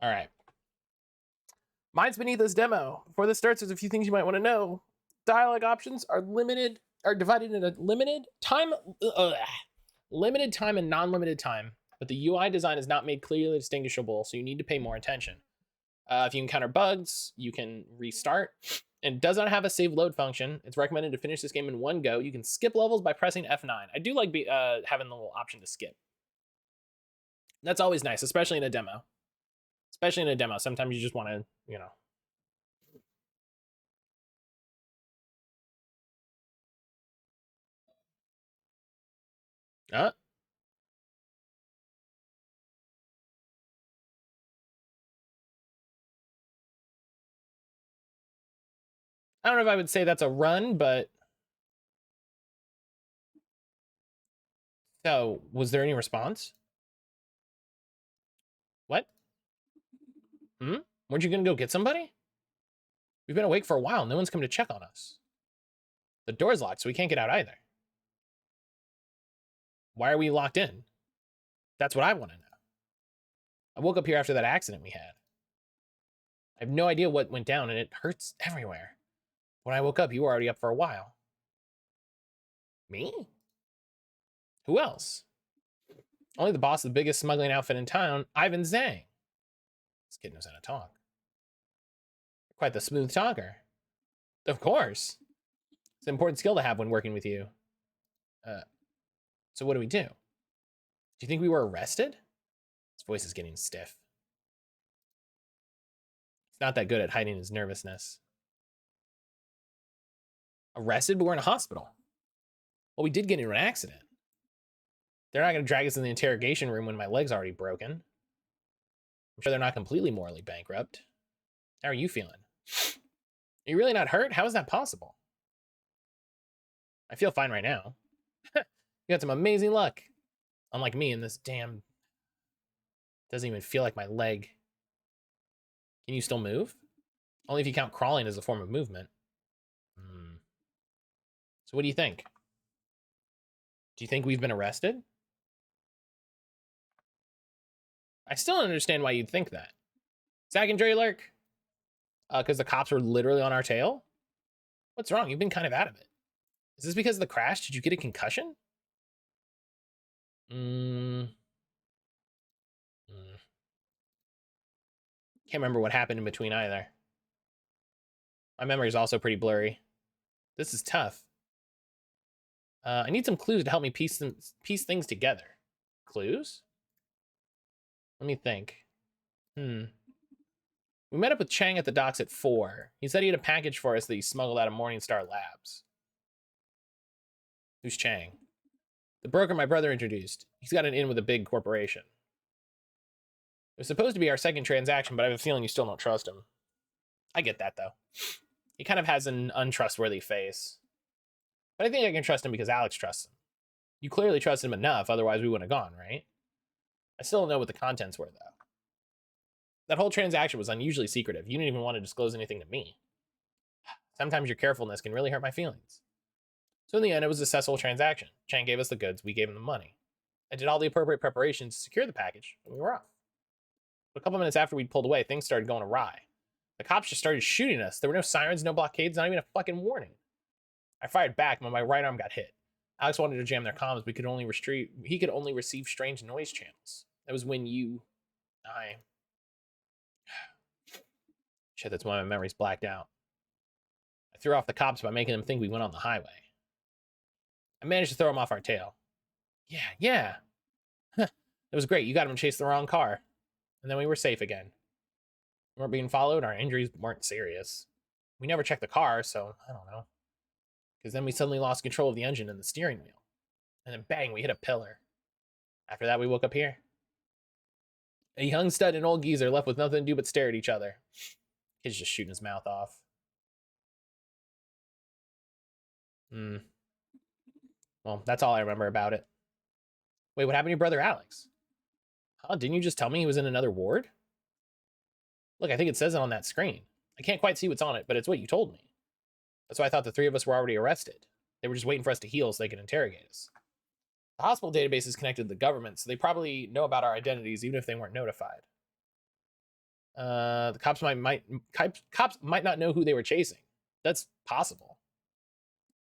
All right. Mine's beneath this demo. Before this starts, there's a few things you might want to know. Dialogue options are divided into limited time and non-limited time, but the UI design is not made clearly distinguishable, so you need to pay more attention. If you encounter bugs, you can restart. And does not have a save load function. It's recommended to finish this game in one go. You can skip levels by pressing F9. I do like having the little option to skip. That's always nice, especially in a demo. Especially in a demo. Sometimes you just want to, you know. I don't know if I would say that's a run, but... So, was there any response? What? Weren't you gonna go get somebody? We've been awake for a while. No one's come to check on us. The door's locked, so we can't get out either. Why are we locked in? That's what I want to know. I woke up here after that accident we had. I have no idea what went down, and it hurts everywhere. When I woke up, you were already up for a while. Me? Who else? Only the boss of the biggest smuggling outfit in town, Ivan Zhang. This kid knows how to talk. Quite the smooth talker. Of course. It's an important skill to have when working with you. So what do we do? Do you think we were arrested? His voice is getting stiff. He's not that good at hiding his nervousness. Arrested, but we're in a hospital. Well, we did get into an accident. They're not going to drag us in the interrogation room when my leg's already broken. I'm sure they're not completely morally bankrupt. How are you feeling? Are you really not hurt? How is that possible? I feel fine right now. You got some amazing luck. Unlike me in this damn... Doesn't even feel like my leg. Can you still move? Only if you count crawling as a form of movement. So what do you think? Do you think we've been arrested? I still don't understand why you'd think that. Zach and Dre Lurk? Because the cops were literally on our tail? What's wrong? You've been kind of out of it. Is this because of the crash? Did you get a concussion? Can't remember what happened in between either. My memory is also pretty blurry. This is tough. I need some clues to help me piece things together. Clues? Let me think. We met up with Chang at the docks at 4. He said he had a package for us that he smuggled out of Morningstar Labs. Who's Chang? The broker my brother introduced. He's got an in with a big corporation. It was supposed to be our second transaction, but I have a feeling you still don't trust him. I get that, though. He kind of has an untrustworthy face. But I think I can trust him because Alex trusts him. You clearly trust him enough, otherwise we wouldn't have gone, right? I still don't know what the contents were, though. That whole transaction was unusually secretive. You didn't even want to disclose anything to me. Sometimes your carefulness can really hurt my feelings. So in the end, it was a successful transaction. Chang gave us the goods, we gave him the money. I did all the appropriate preparations to secure the package, and we were off. But a couple minutes after we'd pulled away, things started going awry. The cops just started shooting us. There were no sirens, no blockades, not even a fucking warning. I fired back, but my right arm got hit. Alex wanted to jam their comms, but he could only receive strange noise channels. That was when Shit, that's why my memory's blacked out. I threw off the cops by making them think we went on the highway. I managed to throw them off our tail. Yeah. It was great. You got him to chase the wrong car. And then we were safe again. We weren't being followed. Our injuries weren't serious. We never checked the car, so I don't know. Because then we suddenly lost control of the engine and the steering wheel. And then bang, we hit a pillar. After that, we woke up here. A young stud and old geezer left with nothing to do but stare at each other. Kid's just shooting his mouth off. Well, that's all I remember about it. Wait, what happened to your brother Alex? Huh? Didn't you just tell me he was in another ward? Look, I think it says it on that screen. I can't quite see what's on it, but it's what you told me. That's why I thought the three of us were already arrested. They were just waiting for us to heal so they could interrogate us. The hospital database is connected to the government, so they probably know about our identities even if they weren't notified. The cops might not know who they were chasing. That's possible.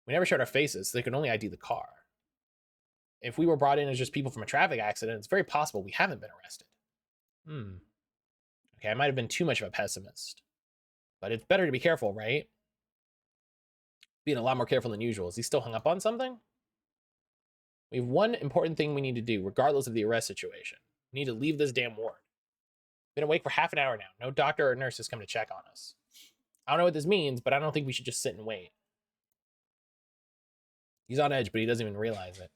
We never showed our faces, so they could only ID the car. If we were brought in as just people from a traffic accident, it's very possible we haven't been arrested. Okay, I might have been too much of a pessimist. But it's better to be careful, right? Being a lot more careful than usual. Is he still hung up on something? We have one important thing we need to do, regardless of the arrest situation. We need to leave this damn ward. Been awake for half an hour now. No doctor or nurse has come to check on us. I don't know what this means, but I don't think we should just sit and wait. He's on edge, but he doesn't even realize it.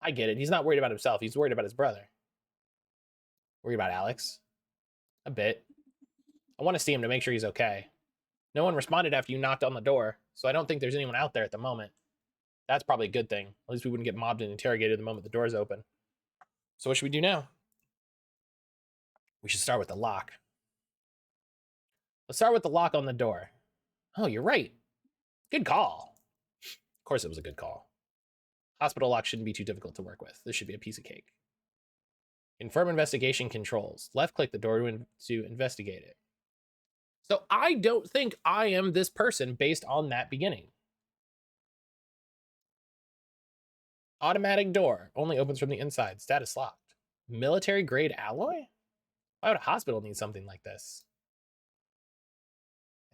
I get it. He's not worried about himself. He's worried about his brother. Worried about Alex? A bit. I want to see him to make sure he's okay. No one responded after you knocked on the door, so I don't think there's anyone out there at the moment. That's probably a good thing. At least we wouldn't get mobbed and interrogated the moment the door's open. So what should we do now? We should start with the lock. Let's start with the lock on the door. Oh, you're right. Good call. Of course it was a good call. Hospital lock shouldn't be too difficult to work with. This should be a piece of cake. Confirm investigation controls. Left click the door to investigate it. So I don't think I am this person based on that beginning. Automatic door. Only opens from the inside. Status locked. Military grade alloy? Why would a hospital need something like this?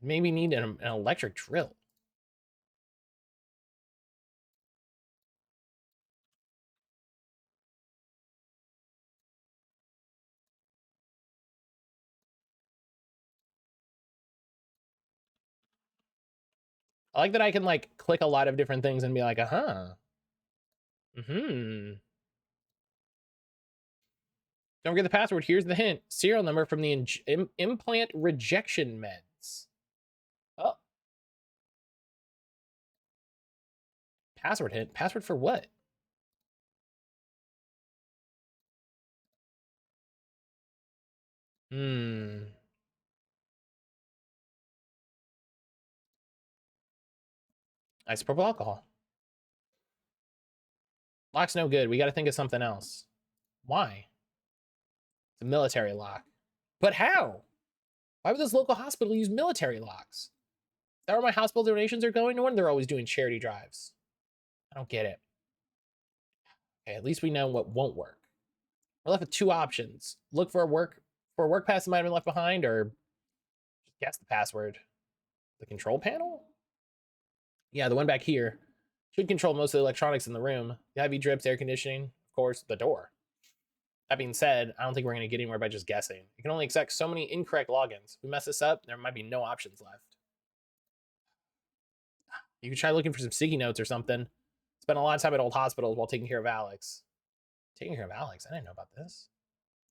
Maybe need an electric drill. I like that I can like click a lot of different things and be like, uh-huh. Don't forget the password. Here's the hint. Serial number from the implant rejection meds. Oh. Password hint. Password for what? Isopropyl alcohol. Lock's no good. We got to think of something else. Why? It's a military lock. But how? Why would this local hospital use military locks? Is that where my hospital donations are going? No wonder they're always doing charity drives. I don't get it. Okay, at least we know what won't work. We're left with two options. Look for a work pass that might have been left behind, or just guess the password. The control panel? Yeah, the one back here should control most of the electronics in the room. The IV drips, air conditioning, of course, the door. That being said, I don't think we're going to get anywhere by just guessing. You can only accept so many incorrect logins. If we mess this up, there might be no options left. You could try looking for some sticky notes or something. Spent a lot of time at old hospitals while taking care of Alex. Taking care of Alex? I didn't know about this.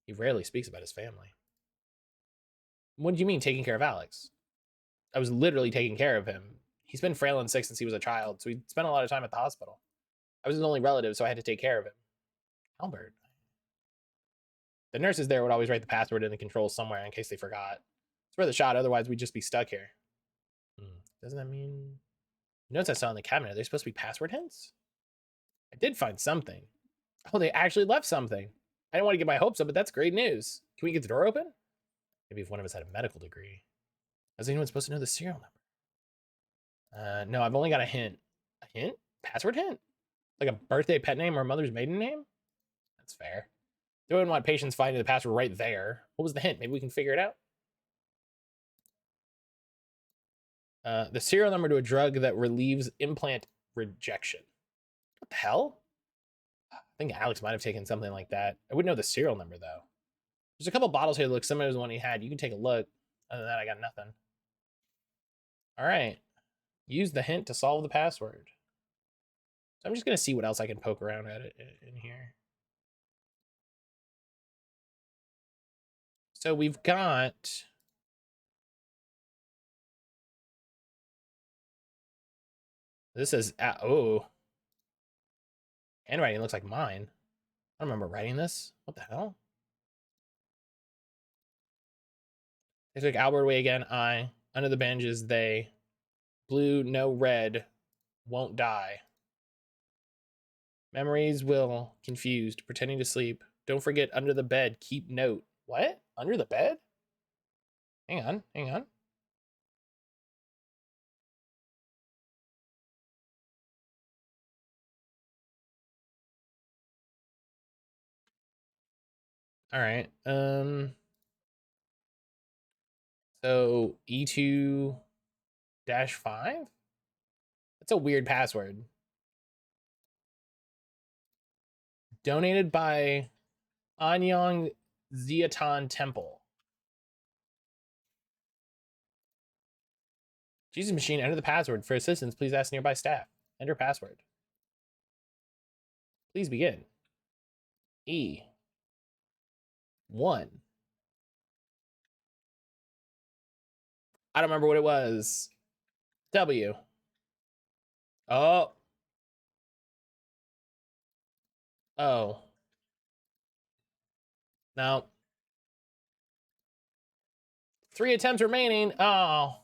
He rarely speaks about his family. What do you mean, taking care of Alex? I was literally taking care of him. He's been frail and sick since he was a child, so he spent a lot of time at the hospital. I was his only relative, so I had to take care of him. Albert. The nurses there would always write the password in the controls somewhere in case they forgot. It's worth a shot, otherwise we'd just be stuck here. Doesn't that mean... Notes I saw in the cabinet, are they supposed to be password hints? I did find something. Oh, they actually left something. I didn't want to get my hopes up, but that's great news. Can we get the door open? Maybe if one of us had a medical degree. Is anyone supposed to know the serial number? No, I've only got a hint. A hint? Password hint? Like a birthday, pet name, or a mother's maiden name? That's fair. They wouldn't want patients finding the password right there. What was the hint? Maybe we can figure it out. The serial number to a drug that relieves implant rejection. What the hell? I think Alex might have taken something like that. I wouldn't know the serial number, though. There's a couple bottles here that look similar to the one he had. You can take a look. Other than that, I got nothing. All right. Use the hint to solve the password. So I'm just going to see what else I can poke around at it in here. So we've got... This is... oh. Handwriting looks like mine. I don't remember writing this. What the hell? They took Albert away again. I. Under the bandages, they. Blue, no red. Won't die. Memories will. Confused. Pretending to sleep. Don't forget under the bed. Keep note. What? Under the bed? Hang on, hang on. All right. So E2-5? That's a weird password. Donated by Anyang Zeaton Temple. Jesus machine, enter the password. For assistance, please ask nearby staff. Enter password. Please begin. E. 1. I don't remember what it was. W. Oh. Oh. No. 3 attempts remaining. Oh.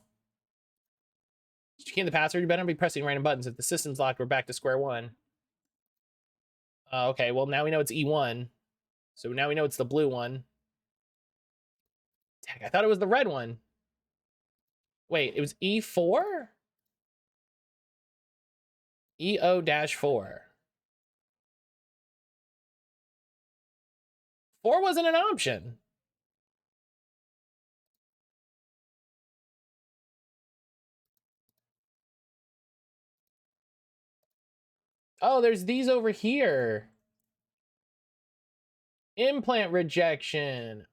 Did you key in the password? You better be pressing random buttons. If the system's locked, we're back to square one. Okay, well, now we know it's E1. So now we know it's the blue one. Dang, I thought it was the red one. Wait, it was E4? EO-4. 4 wasn't an option. Oh, there's these over here. Implant rejection.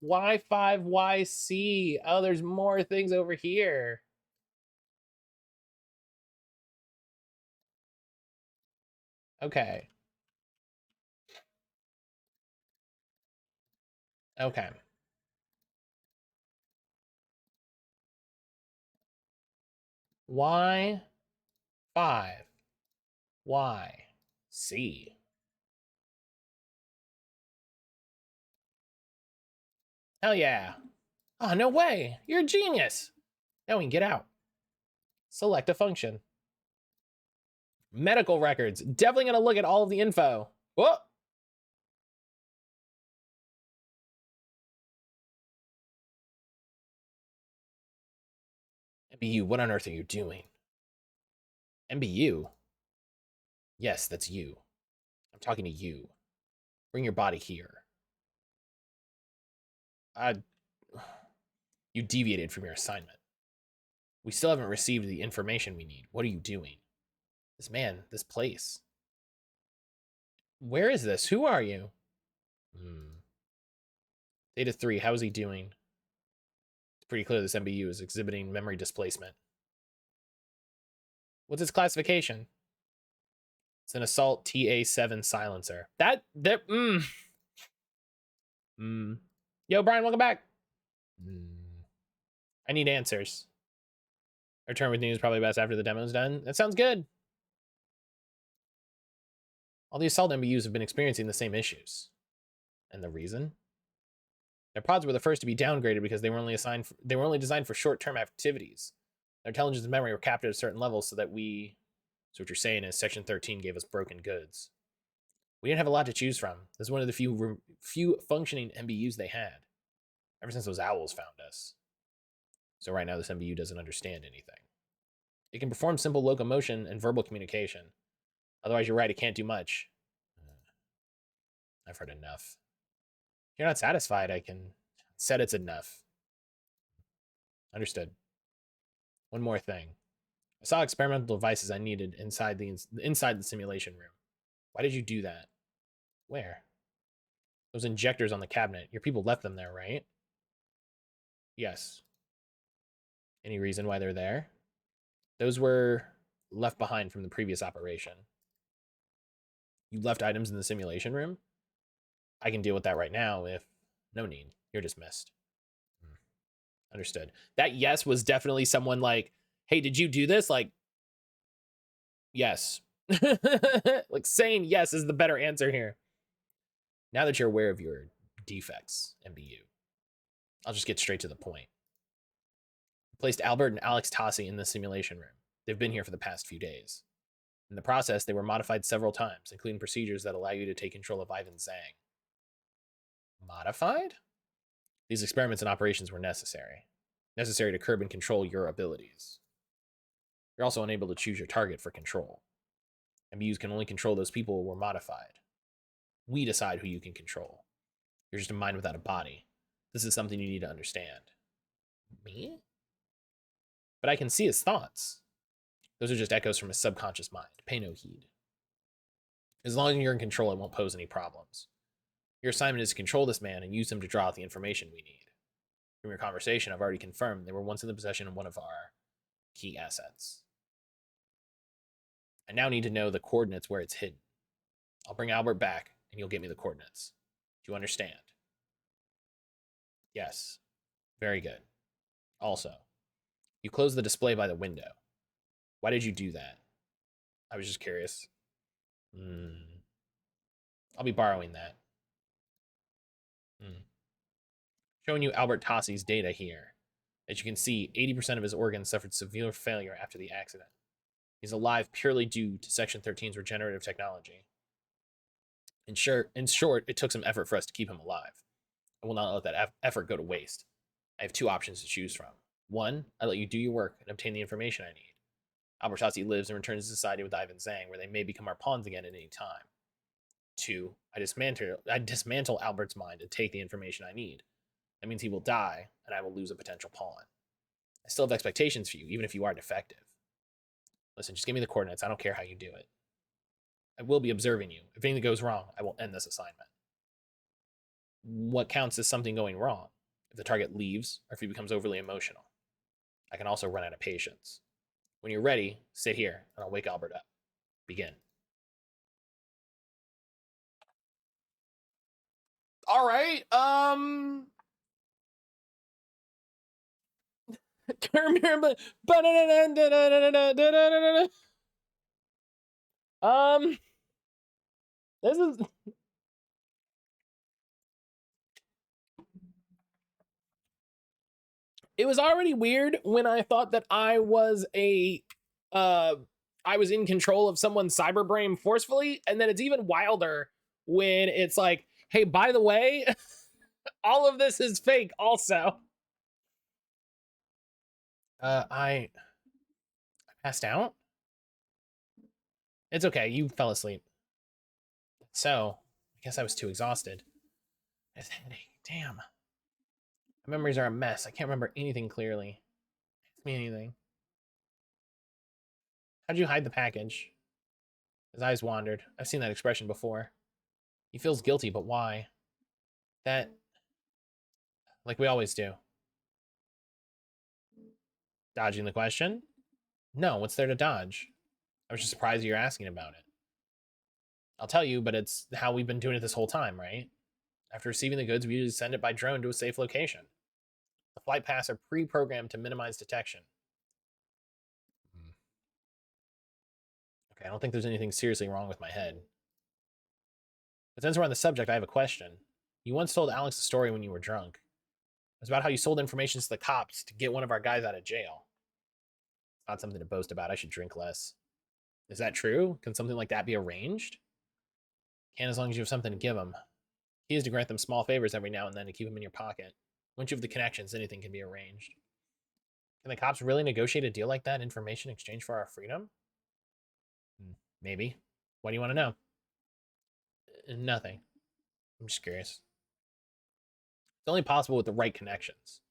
Y5YC. Oh, there's more things over here. Okay. Okay. Y5 YC. Hell yeah. Oh, no way. You're a genius. Now we can get out. Select a function. Medical records. Definitely going to look at all of the info. Whoa. MBU, what on earth are you doing? MBU? Yes, that's you. I'm talking to you. Bring your body here. You deviated from your assignment. We still haven't received the information we need. What are you doing? This man, this place. Where is this? Who are you? Theta 3, how is he doing? It's pretty clear this MBU is exhibiting memory displacement. What's its classification? It's an assault TA7 silencer. Yo, Brian, welcome back. I need answers. Return with news probably best after the demo's done. That sounds good. All the assault MBUs have been experiencing the same issues. And the reason? Their pods were the first to be downgraded because they were only designed for short-term activities. Their intelligence and memory were capped at a certain level so what you're saying is Section 13 gave us broken goods. We didn't have a lot to choose from. This is one of the few functioning MBUs they had. Ever since those owls found us. So right now this MBU doesn't understand anything. It can perform simple locomotion and verbal communication. Otherwise, you're right, it can't do much. I've heard enough. If you're not satisfied, I can set it's enough. Understood. One more thing. I saw experimental devices I needed inside the simulation room. Why did you do that? Where? Those injectors on the cabinet. Your people left them there, right? Yes. Any reason why they're there? Those were left behind from the previous operation. You left items in the simulation room? I can deal with that right now if... No need. You're dismissed. Understood. That yes was definitely someone like, hey, did you do this? Like, yes. Like saying yes is the better answer here. Now that you're aware of your defects, MBU, I'll just get straight to the point. I placed Albert and Alex Tossi in the simulation room. They've been here for the past few days. In the process, they were modified several times, including procedures that allow you to take control of Ivan Zhang. Modified? These experiments and operations were necessary. necessary to curb and control your abilities. You're also unable to choose your target for control. MBUs can only control those people who were modified. We decide who you can control. You're just a mind without a body. This is something you need to understand. Me? But I can see his thoughts. Those are just echoes from his subconscious mind. Pay no heed. As long as you're in control, it won't pose any problems. Your assignment is to control this man and use him to draw out the information we need. From your conversation, I've already confirmed they were once in the possession of one of our key assets. I now need to know the coordinates where it's hidden. I'll bring Albert back, and you'll get me the coordinates. Do you understand? Yes. Very good. Also, you closed the display by the window. Why did you do that? I was just curious. I'll be borrowing that. Showing you Albert Tossi's data here. As you can see, 80% of his organs suffered severe failure after the accident. He's alive purely due to Section 13's regenerative technology. In short, it took some effort for us to keep him alive. I will not let that effort go to waste. I have two options to choose from. One, I let you do your work and obtain the information I need. Albert Tossi lives and returns to society with Ivan Zhang, where they may become our pawns again at any time. Two, I dismantle Albert's mind and take the information I need. That means he will die, and I will lose a potential pawn. I still have expectations for you, even if you are defective. Listen, just give me the coordinates. I don't care how you do it. I will be observing you. If anything goes wrong, I will end this assignment. What counts as something going wrong? If the target leaves, or if he becomes overly emotional. I can also run out of patience. When you're ready, sit here, and I'll wake Albert up. Begin. All right, this is it was already weird when I thought that I was I was in control of someone's cyber brain forcefully, and then it's even wilder when it's like, hey, by the way, all of this is fake also. I passed out. It's okay, you fell asleep. So, I guess I was too exhausted. It's headache. Damn. My memories are a mess. I can't remember anything clearly. Ask me anything. How'd you hide the package? His eyes wandered. I've seen that expression before. He feels guilty, but why? That... like we always do. Dodging the question? No, what's there to dodge? I was just surprised you're asking about it. I'll tell you, but it's how we've been doing it this whole time, right? After receiving the goods, we usually send it by drone to a safe location. The flight paths are pre-programmed to minimize detection. Okay, I don't think there's anything seriously wrong with my head. But since we're on the subject, I have a question. You once told Alex a story when you were drunk. It was about how you sold information to the cops to get one of our guys out of jail. It's not something to boast about. I should drink less. Is that true? Can something like that be arranged? Can, as long as you have something to give them. He is to grant them small favors every now and then to keep them in your pocket. Once you have the connections, anything can be arranged. Can the cops really negotiate a deal like that, information in exchange for our freedom? Maybe. What do you want to know? Nothing. I'm just curious. It's only possible with the right connections.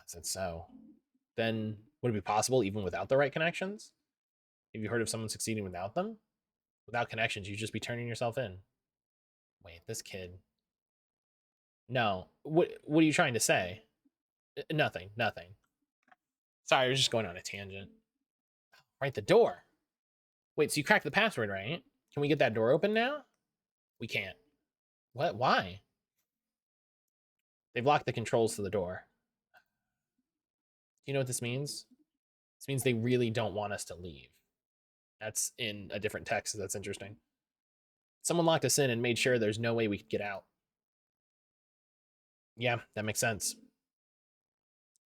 Is that so? Then would it be possible even without the right connections? Have you heard of someone succeeding without them? Without connections, you'd just be turning yourself in. Wait, this kid. No. What are you trying to say? Nothing. Sorry, I was just going on a tangent. Right, the door. Wait, so you cracked the password, right? Can we get that door open now? We can't. What? Why? They've locked the controls to the door. Do you know what this means? This means they really don't want us to leave. That's in a different text, so that's interesting. Someone locked us in and made sure there's no way we could get out. Yeah, that makes sense.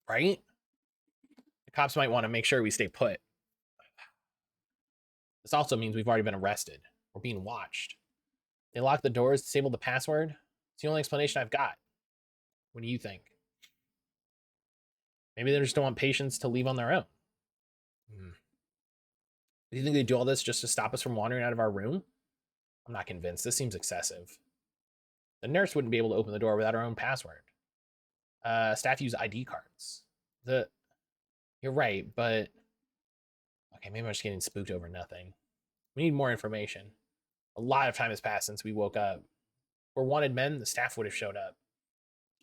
Right? The cops might want to make sure we stay put. This also means we've already been arrested. We're being watched. They locked the doors, disabled the password. It's the only explanation I've got. What do you think? Maybe they just don't want patients to leave on their own. Do you think they do all this just to stop us from wandering out of our room? I'm not convinced. This seems excessive. The nurse wouldn't be able to open the door without her own password. Staff use ID cards. You're right, but okay, maybe I'm just getting spooked over nothing. We need more information. A lot of time has passed since we woke up. If we're wanted men, the staff would have showed up.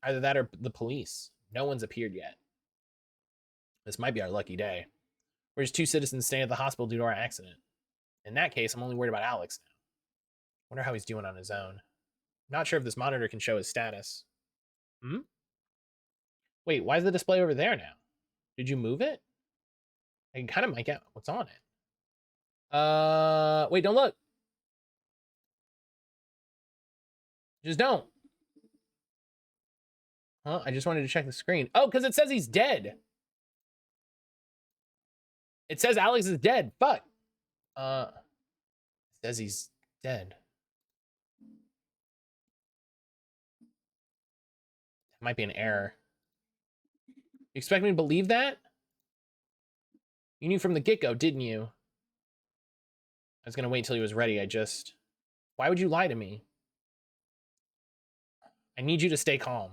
Either that or the police. No one's appeared yet. This might be our lucky day. We're just two citizens staying at the hospital due to our accident. In that case, I'm only worried about Alex now. Wonder how he's doing on his own. Not sure if this monitor can show his status. Wait, why is the display over there now? Did you move it? I can kind of make out what's on it. Wait, don't look. Just don't. Huh? I just wanted to check the screen. Oh, because it says he's dead. It says Alex is dead. Fuck. It says he's dead. That might be an error. You expect me to believe that? You knew from the get-go, didn't you? I was gonna wait till he was ready. Why would you lie to me? I need you to stay calm.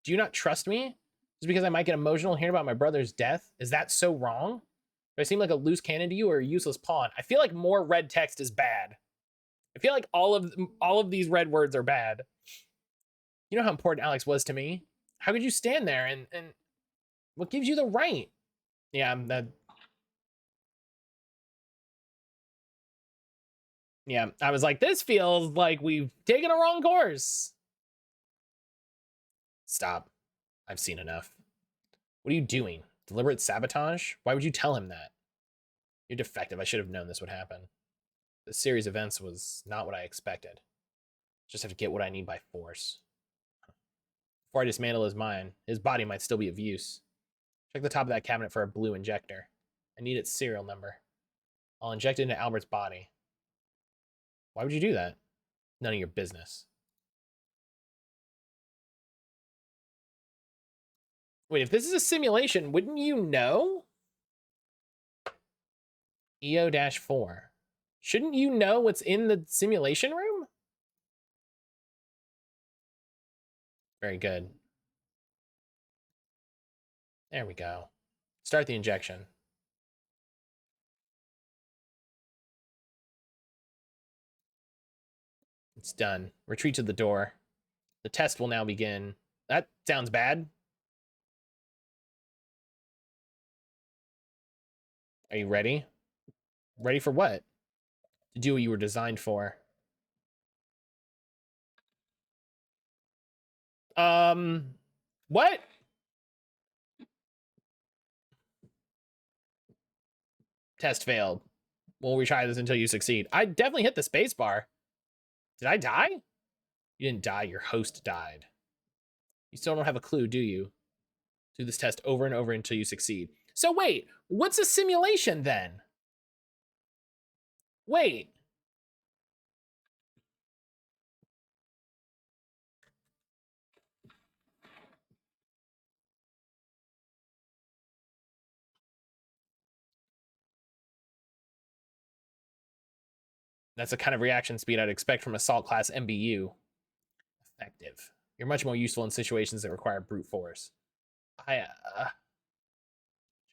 Do you not trust me? Just because I might get emotional hearing about my brother's death? Is that so wrong? Do I seem like a loose cannon to you or a useless pawn? I feel like more red text is bad. I feel like all of these red words are bad. You know how important Alex was to me? How could you stand there and what gives you the right? Yeah, I was like, this feels like we've taken a wrong course. Stop. I've seen enough. What are you doing? Deliberate sabotage? Why would you tell him that? You're defective. I should have known this would happen. This series of events was not what I expected. Just have to get what I need by force. Before I dismantle his mind, his body might still be of use. Check the top of that cabinet for a blue injector. I need its serial number. I'll inject it into Albert's body. Why would you do that? None of your business. Wait, if this is a simulation, wouldn't you know? EO-4. Shouldn't you know what's in the simulation room? Very good. There we go. Start the injection. It's done. Retreat to the door. The test will now begin. That sounds bad. Are you ready? Ready for what? To do what you were designed for. What? Test failed. We'll retry this until you succeed. I definitely hit the space bar. Did I die? You didn't die, your host died. You still don't have a clue, do you? Do this test over and over until you succeed. So wait, what's a simulation then? Wait. That's the kind of reaction speed I'd expect from Assault Class MBU. Effective. You're much more useful in situations that require brute force. Check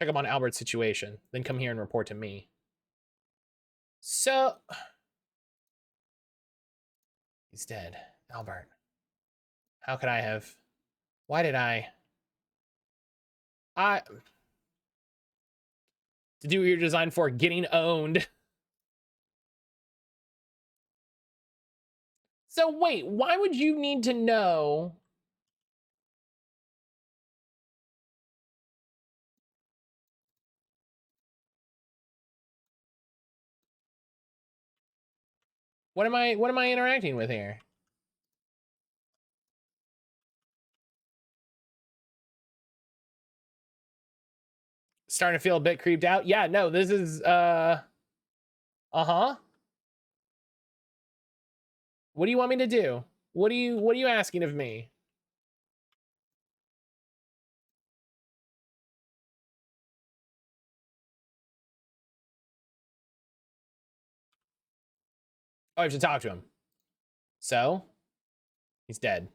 up on Albert's situation, then come here and report to me. So... He's dead. Albert. How could I have... Why did I... To do what you're designed for, getting owned. So wait, why would you need to know? What am I interacting with here? Starting to feel a bit creeped out. Yeah, no, this is uh-huh. What do you want me to do? What are you asking of me? Oh, I have to talk to him. So? He's dead.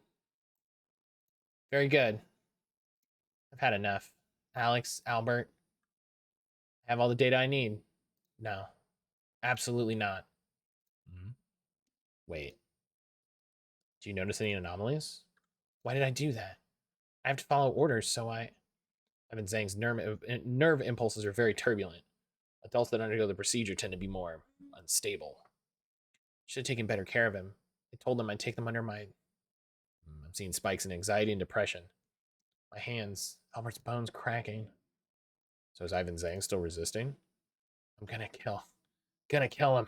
Very good. I've had enough. Alex, Albert, I have all the data I need. No, absolutely not. Mhm. Wait, do you notice any anomalies? Why did I do that? I have to follow orders, so Evan Zhang's nerve impulses are very turbulent. Adults that undergo the procedure tend to be more unstable. Should have taken better care of him. I told them I'd take them under my. I'm seeing spikes in anxiety and depression. My hands, Albert's bones cracking. So is Ivan Zhang still resisting? I'm gonna kill him.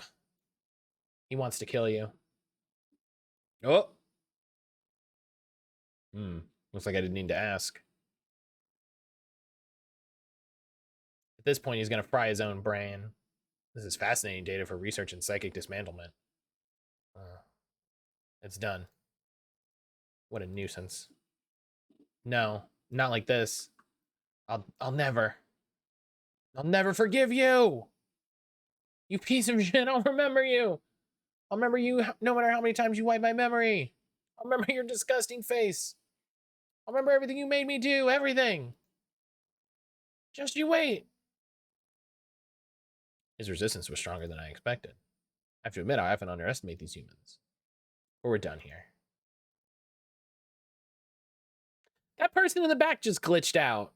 He wants to kill you. Oh. Looks like I didn't need to ask. At this point, he's gonna fry his own brain. This is fascinating data for research in psychic dismantlement. It's done. What a nuisance. No, not like this. I'll never forgive you. You piece of shit. I'll remember you. I'll remember you no matter how many times you wipe my memory. I'll remember your disgusting face. I'll remember everything you made me do. Everything. Just you wait. His resistance was stronger than I expected. I have to admit, I often underestimate these humans. But we're done here. That person in the back just glitched out.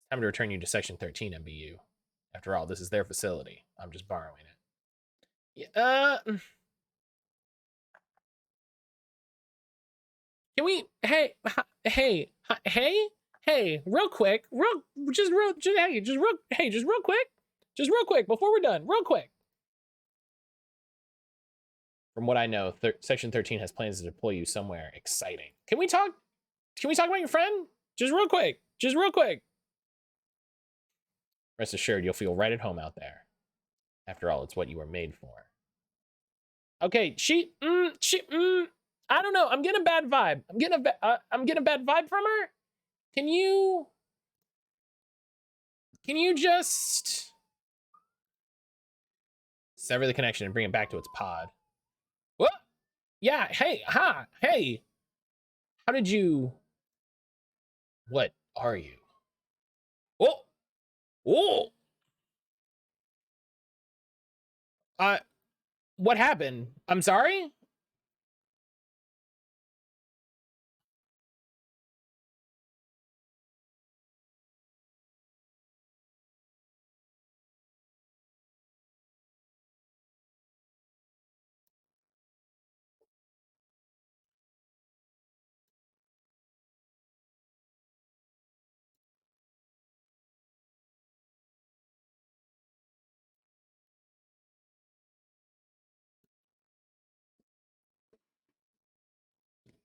It's time to return you to Section 13, MBU. After all, this is their facility. I'm just borrowing it. Yeah, can we? Hey, real quick, just real quick, before we're done, real quick. From what I know, Section 13 has plans to deploy you somewhere exciting. Can we talk about your friend? Just real quick. Rest assured, you'll feel right at home out there. After all, it's what you were made for. Okay, I don't know. I'm getting a bad vibe. I'm getting a bad vibe from her. Can you just sever the connection and bring it back to its pod? What? Yeah. Hey. Hey. How did you? What are you? Oh. Oh. What happened? I'm sorry.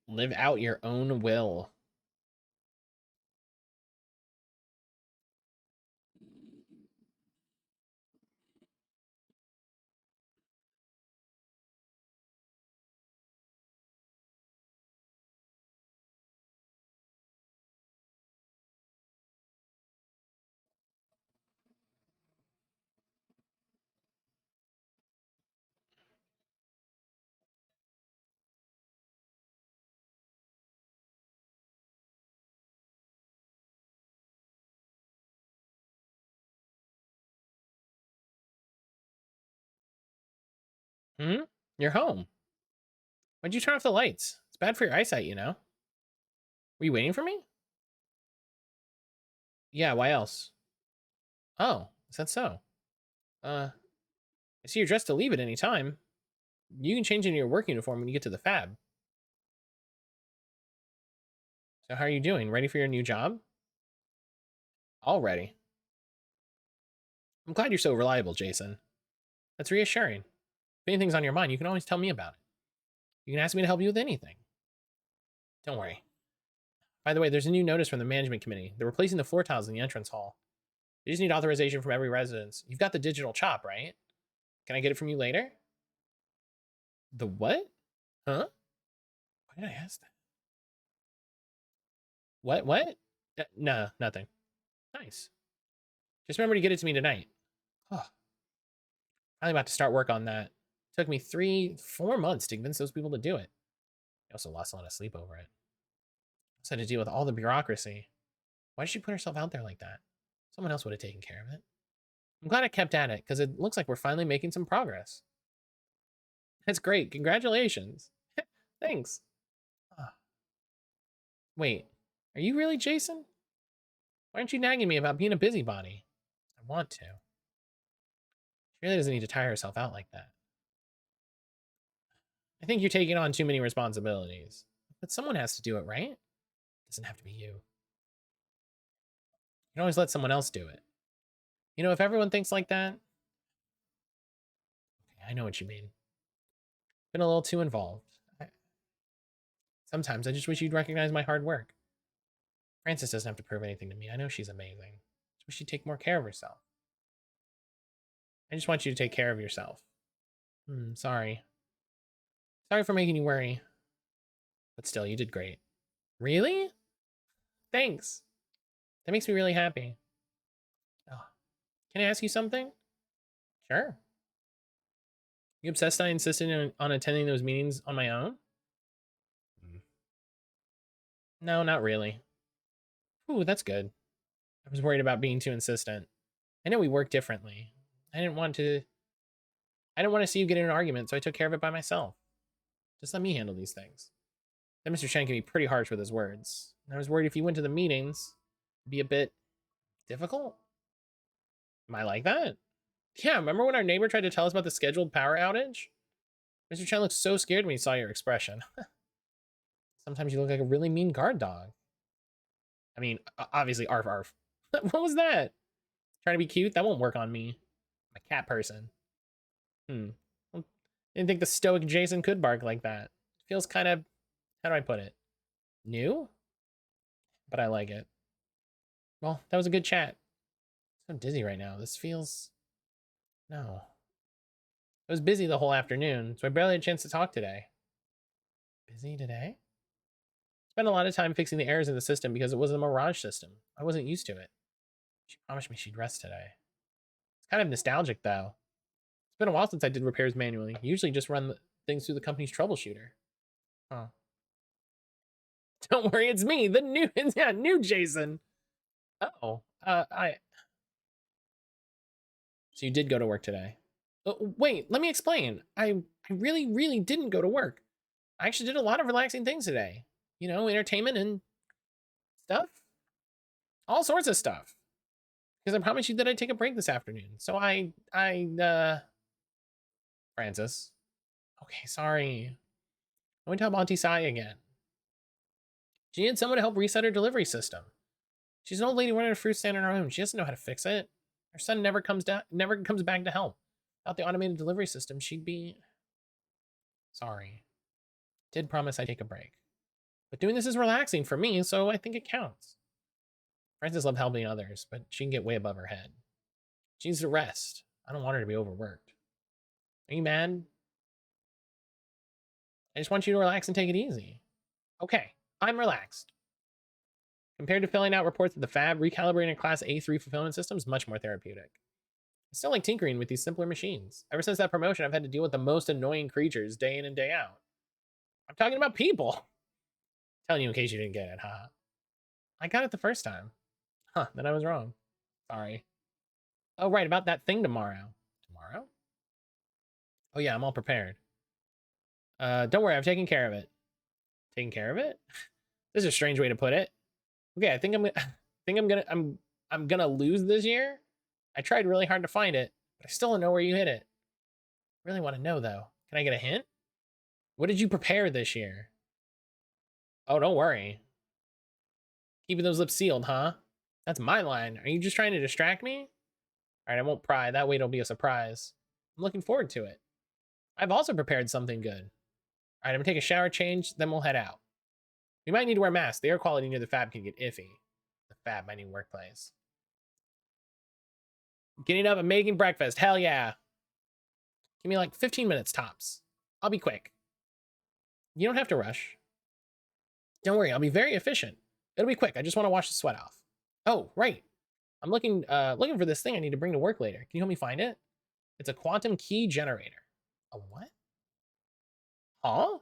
Live out your own will. Hmm? You're home. Why'd you turn off the lights? It's bad for your eyesight, you know. Were you waiting for me? Yeah, why else? Oh, is that so? I see you're dressed to leave at any time. You can change into your work uniform when you get to the fab. So how are you doing? Ready for your new job? All ready. I'm glad you're so reliable, Jason. That's reassuring. If anything's on your mind, you can always tell me about it. You can ask me to help you with anything. Don't worry. By the way, there's a new notice from the management committee. They're replacing the floor tiles in the entrance hall. You just need authorization from every residence. You've got the digital chop, right? Can I get it from you later? The what? Huh? Why did I ask that? What? No, nothing. Nice. Just remember to get it to me tonight. Oh, Finally about to start work on that. It took me 4 months to convince those people to do it. I also lost a lot of sleep over it. I also had to deal with all the bureaucracy. Why did she put herself out there like that? Someone else would have taken care of it. I'm glad I kept at it, because it looks like we're finally making some progress. That's great. Congratulations. Thanks. Ah. Wait, are you really Jason? Why aren't you nagging me about being a busybody? I want to. She really doesn't need to tire herself out like that. I think you're taking on too many responsibilities. But someone has to do it, right? It doesn't have to be you. You can always let someone else do it. You know, if everyone thinks like that... Okay, I know what you mean. Been a little too involved. Sometimes I just wish you'd recognize my hard work. Frances doesn't have to prove anything to me. I know she's amazing. I just wish she'd take more care of herself. I just want you to take care of yourself. Sorry. Sorry for making you worry. But still, you did great. Really? Thanks. That makes me really happy. Oh. Can I ask you something? Sure. You obsessed on insisting on attending those meetings on my own? No, not really. Ooh, that's good. I was worried about being too insistent. I know we work differently. I didn't want to see you get in an argument, so I took care of it by myself. Just let me handle these things. Then Mr. Chen can be pretty harsh with his words. And I was worried if he went to the meetings, it'd be a bit difficult. Am I like that? Yeah, remember when our neighbor tried to tell us about the scheduled power outage? Mr. Chen looked so scared when he saw your expression. Sometimes you look like a really mean guard dog. I mean, obviously, arf arf. What was that? Trying to be cute? That won't work on me. I'm a cat person. Didn't think the stoic Jason could bark like that. Feels kind of, how do I put it? New? But I like it. Well, that was a good chat. I'm so dizzy right now. This feels... No. I was busy the whole afternoon, so I barely had a chance to talk today. Busy today? Spent a lot of time fixing the errors in the system because it was a Mirage system. I wasn't used to it. She promised me she'd rest today. It's kind of nostalgic, though. It's been a while since I did repairs manually. I usually just run things through the company's troubleshooter. Huh. Don't worry, it's me, the new Jason. Oh, So you did go to work today. Wait, let me explain. I really, really didn't go to work. I actually did a lot of relaxing things today. You know, entertainment and stuff. All sorts of stuff. Because I promised you that I'd take a break this afternoon. So Francis. Okay, sorry. I went to help Auntie Sai again. She needed someone to help reset her delivery system. She's an old lady running a fruit stand on her own. She doesn't know how to fix it. Her son never comes back to help. Without the automated delivery system, she'd be... Sorry. Did promise I'd take a break. But doing this is relaxing for me, so I think it counts. Frances loves helping others, but she can get way above her head. She needs to rest. I don't want her to be overworked. Are you mad? I just want you to relax and take it easy. Okay, I'm relaxed. Compared to filling out reports at the fab, recalibrating a Class A3 fulfillment system is much more therapeutic. I still like tinkering with these simpler machines. Ever since that promotion, I've had to deal with the most annoying creatures day in and day out. I'm talking about people. Telling you in case you didn't get it, haha. I got it the first time. Huh, then I was wrong. Sorry. Oh, right, about that thing tomorrow. Tomorrow? Oh yeah, I'm all prepared. Don't worry, I've taken care of it. Taking care of it? This is a strange way to put it. Okay, I think I'm gonna lose this year. I tried really hard to find it, but I still don't know where you hid it. Really want to know though. Can I get a hint? What did you prepare this year? Oh, don't worry. Keeping those lips sealed, huh? That's my line. Are you just trying to distract me? All right, I won't pry. That way it'll be a surprise. I'm looking forward to it. I've also prepared something good. All right, I'm gonna take a shower change, then we'll head out. We might need to wear masks. The air quality near the fab can get iffy. The fab, my new workplace. Getting up and making breakfast. Hell yeah. Give me like 15 minutes tops. I'll be quick. You don't have to rush. Don't worry, I'll be very efficient. It'll be quick. I just want to wash the sweat off. Oh, right. I'm looking for this thing I need to bring to work later. Can you help me find it? It's a quantum key generator. A what? Huh?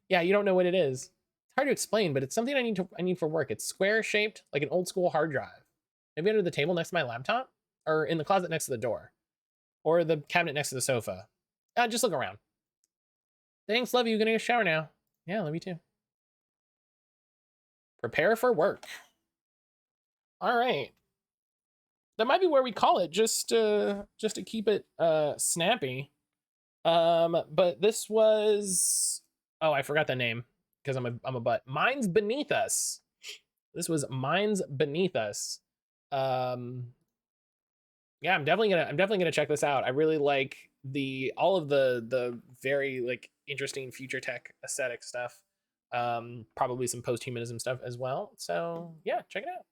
Yeah, you don't know what it is. It's hard to explain, but it's something I need for work. It's square shaped, like an old school hard drive. Maybe under the table next to my laptop, or in the closet next to the door, or the cabinet next to the sofa. Just look around. Thanks, love you. Gonna get a shower now. Yeah, love you too. Prepare for work. All right. That might be where we call it, just to keep it snappy. But this was, oh, I forgot the name because I'm a butt. Minds Beneath Us. This was Minds Beneath Us. Yeah, I'm definitely gonna check this out. I really like all of the very like interesting future tech aesthetic stuff. Probably some post-humanism stuff as well. So yeah, check it out.